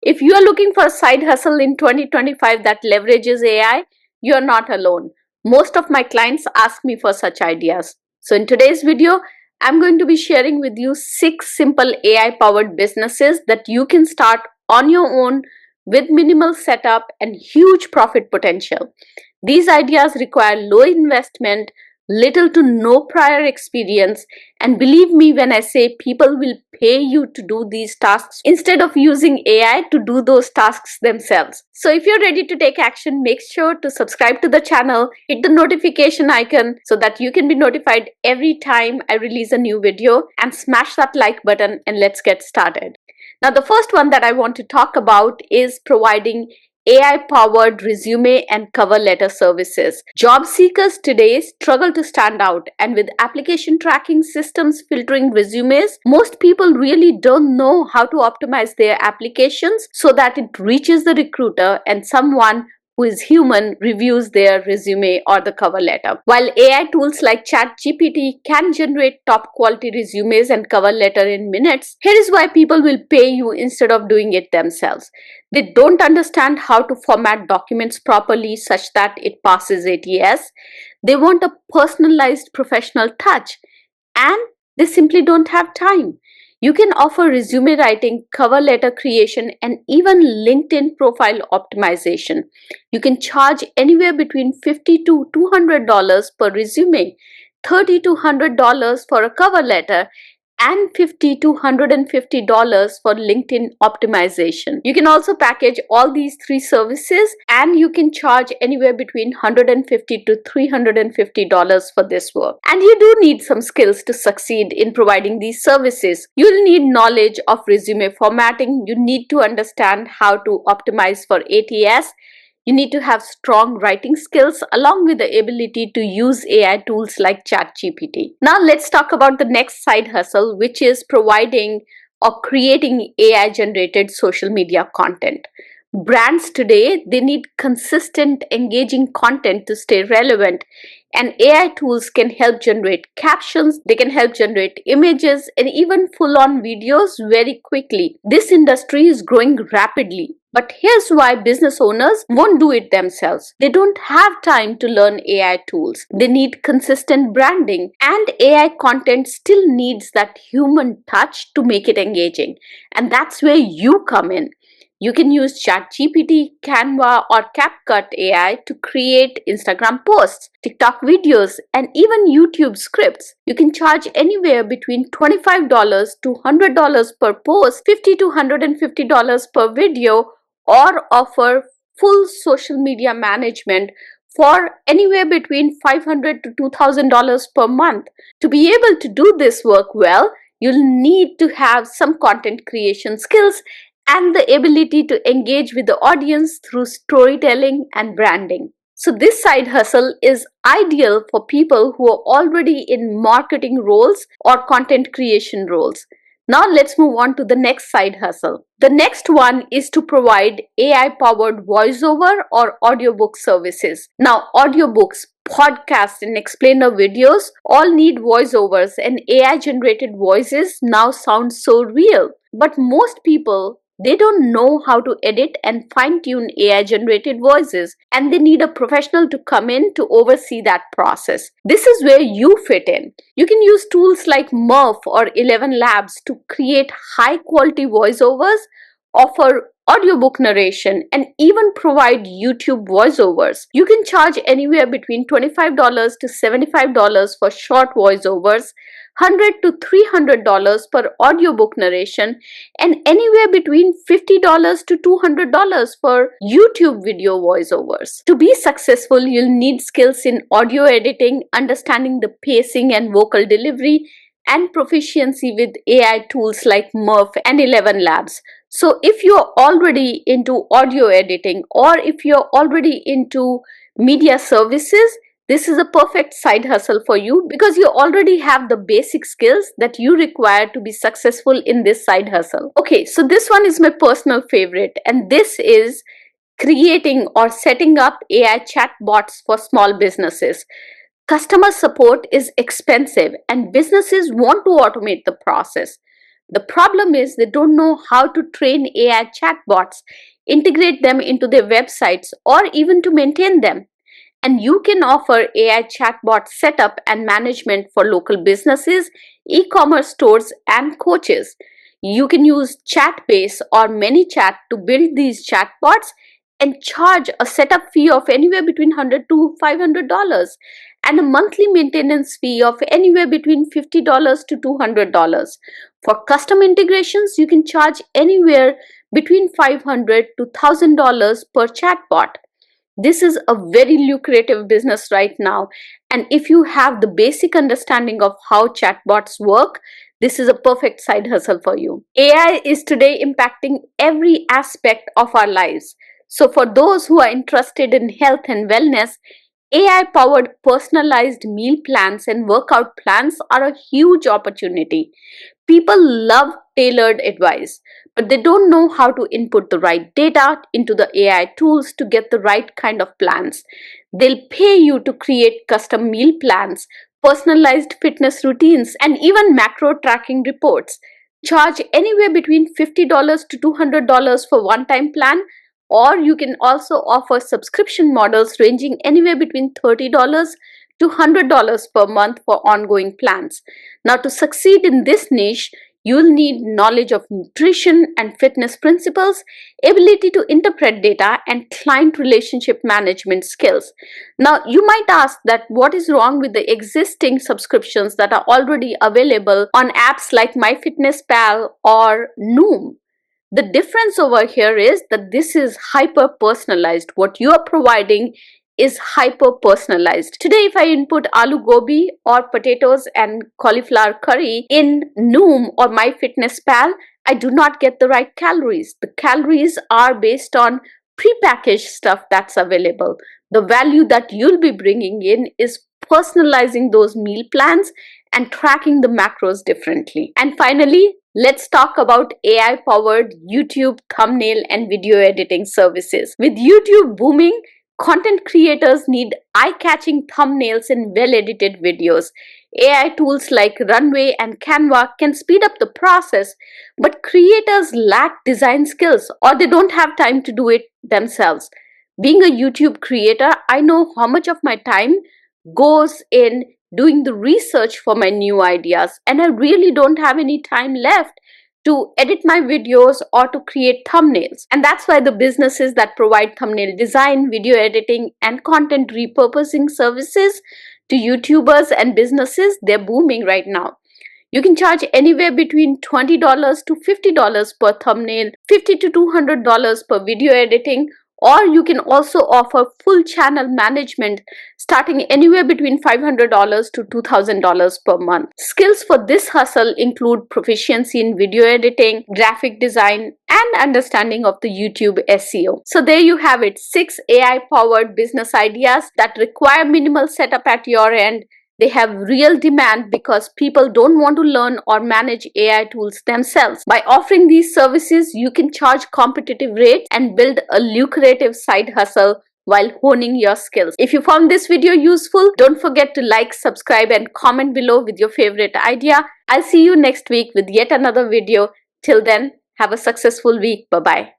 If you are looking for a side hustle in 2025 that leverages AI, you are not alone. Most of my clients ask me for such ideas. So in today's video, I'm going to be sharing with you 6 simple AI-powered businesses that you can start on your own with minimal setup and huge profit potential. These ideas require low investment, little to no prior experience, and believe me when I say people will pay you to do these tasks instead of using AI to do those tasks themselves. So if you're ready to take action, make sure to subscribe to the channel, hit the notification icon so that you can be notified every time I release a new video, and smash that like button, and let's get started. Now, the first one that I want to talk about is providing AI-powered resume and cover letter services. Job seekers today struggle to stand out, and with application tracking systems filtering resumes, most people really don't know how to optimize their applications so that it reaches the recruiter and someone who is human reviews their resume or the cover letter. While AI tools like ChatGPT can generate top quality resumes and cover letter in minutes, here is why people will pay you instead of doing it themselves. They don't understand how to format documents properly such that it passes ATS. They want a personalized professional touch, and they simply don't have time. You can offer resume writing, cover letter creation, and even LinkedIn profile optimization. You can charge anywhere between $50 to $200 per resume, $30 to $100 for a cover letter, and $50 to $150 for LinkedIn optimization. You can also package all these 3 services, and you can charge anywhere between $150 to $350 for this work. And you do need some skills to succeed in providing these services. You'll need knowledge of resume formatting. You need to understand how to optimize for ATS. You need to have strong writing skills along with the ability to use AI tools like ChatGPT. Now let's talk about the next side hustle, which is providing or creating AI-generated social media content. Brands today, they need consistent, engaging content to stay relevant, and AI tools can help generate captions, they can help generate images, and even full-on videos very quickly. This industry is growing rapidly. But here's why business owners won't do it themselves. They don't have time to learn AI tools. They need consistent branding, and AI content still needs that human touch to make it engaging. And that's where you come in. You can use ChatGPT, Canva, or CapCut AI to create Instagram posts, TikTok videos, and even YouTube scripts. You can charge anywhere between $25 to $100 per post, $50 to $150 per video, or offer full social media management for anywhere between $500 to $2,000 per month. To be able to do this work well, you'll need to have some content creation skills and the ability to engage with the audience through storytelling and branding. So this side hustle is ideal for people who are already in marketing roles or content creation roles. Now let's move on to the next side hustle. The next one is to provide AI-powered voiceover or audiobook services. Now, audiobooks, podcasts, and explainer videos all need voiceovers, and AI-generated voices now sound so real. But most people, they don't know how to edit and fine-tune AI-generated voices, and they need a professional to come in to oversee that process. This is where you fit in. You can use tools like Murph or 11 Labs to create high-quality voiceovers, offer audiobook narration, and even provide YouTube voiceovers. You can charge anywhere between $25 to $75 for short voiceovers, $100 to $300 per audiobook narration, and anywhere between $50 to $200 for YouTube video voiceovers. To be successful, you'll need skills in audio editing, understanding the pacing and vocal delivery, and proficiency with AI tools like Murph and 11 Labs. So if you're already into audio editing, or if you're already into media services, this is a perfect side hustle for you because you already have the basic skills that you require to be successful in this side hustle. Okay, so this one is my personal favorite, and this is creating or setting up AI chatbots for small businesses. Customer support is expensive and businesses want to automate the process. The problem is they don't know how to train AI chatbots, integrate them into their websites, or even to maintain them. And you can offer AI chatbot setup and management for local businesses, e-commerce stores, and coaches. You can use Chatbase or ManyChat to build these chatbots and charge a setup fee of anywhere between $100 to $500 and a monthly maintenance fee of anywhere between $50 to $200. For custom integrations, you can charge anywhere between $500 to $1,000 per chatbot. This is a very lucrative business right now, and if you have the basic understanding of how chatbots work, this is a perfect side hustle for you. AI is today impacting every aspect of our lives. So for those who are interested in health and wellness, AI-powered personalized meal plans and workout plans are a huge opportunity. People love tailored advice, but they don't know how to input the right data into the AI tools to get the right kind of plans. They'll pay you to create custom meal plans, personalized fitness routines, and even macro tracking reports. Charge anywhere between $50 to $200 for one-time plan, or you can also offer subscription models ranging anywhere between $30 to $100 per month for ongoing plans. Now, to succeed in this niche, you'll need knowledge of nutrition and fitness principles, ability to interpret data, and client relationship management skills. Now, you might ask that what is wrong with the existing subscriptions that are already available on apps like MyFitnessPal or Noom? The difference over here is that this is hyper personalized. What you are providing is hyper personalized. Today, if I input aloo gobi or potatoes and cauliflower curry in Noom or MyFitnessPal, I do not get the right calories. The calories are based on prepackaged stuff that's available. The value that you'll be bringing in is personalizing those meal plans and tracking the macros differently. And finally, let's talk about AI-powered YouTube thumbnail and video editing services. With YouTube booming, content creators need eye-catching thumbnails and well-edited videos. AI tools like Runway and Canva can speed up the process, but creators lack design skills or they don't have time to do it themselves. Being a YouTube creator, I know how much of my time goes in doing the research for my new ideas, and I really don't have any time left to edit my videos or to create thumbnails. And that's why the businesses that provide thumbnail design, video editing, and content repurposing services to YouTubers and businesses, they're booming right now. You can charge anywhere between $20 to $50 per thumbnail, $50 to $200 per video editing, or you can also offer full channel management starting anywhere between $500 to $2,000 per month. Skills for this hustle include proficiency in video editing, graphic design, and understanding of the YouTube SEO. So there you have it, 6 AI-powered business ideas that require minimal setup at your end. They have real demand because people don't want to learn or manage AI tools themselves. By offering these services, you can charge competitive rates and build a lucrative side hustle while honing your skills. If you found this video useful, don't forget to like, subscribe, and comment below with your favorite idea. I'll see you next week with yet another video. Till then, have a successful week. Bye-bye.